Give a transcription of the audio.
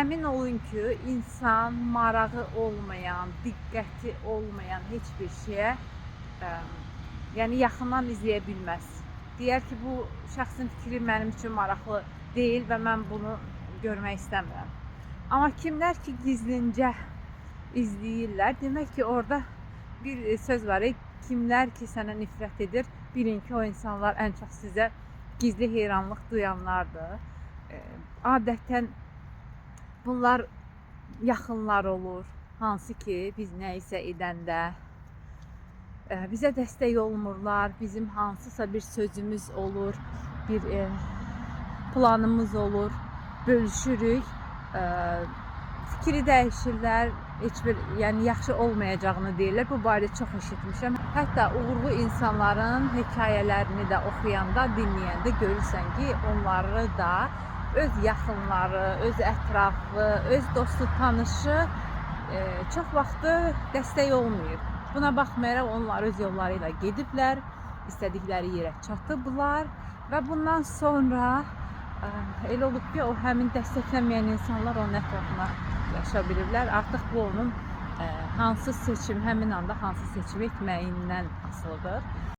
əmin olun ki, insan marağı olmayan, diqqəti olmayan heç bir şeyə yəni yaxından izləyə bilməz. Deyər ki, bu şəxsin fikri mənim üçün maraqlı deyil və mən bunu görmək istəmirəm. Amma kimlər ki, gizlincə izləyirlər, demək ki, orada bir söz var, kimlər ki, sənə nifrət edir, bilin ki, o insanlar ən çox sizə gizli heyranlıq duyanlardır. Adətən bunlar yaxınlar olur, hansı ki, biz nəyisə edəndə bizə dəstək olmurlar, bizim hansısa bir sözümüz olur, bir planımız olur, bölüşürük, fikri dəyişirlər, heç bir yəni yaxşı olmayacağını deyirlər. Bu barədə çox eşitmişəm. Hətta uğurlu insanların hekayələrini də oxuyanda, dinləyəndə görürsən ki, onları da öz yaxınları, öz ətrafı, öz dostu, tanışı çox vaxtı dəstək olmayıb. Buna baxmayaraq onlar öz yolları ilə gediblər, istədikləri yerə çatıblar və bundan sonra elə olub ki, o həmin dəstəkləməyən insanlar onun ətrafına yaşa biliblər. Artıq bu onun hansı seçim, həmin anda hansı seçim etməyindən asılıdır.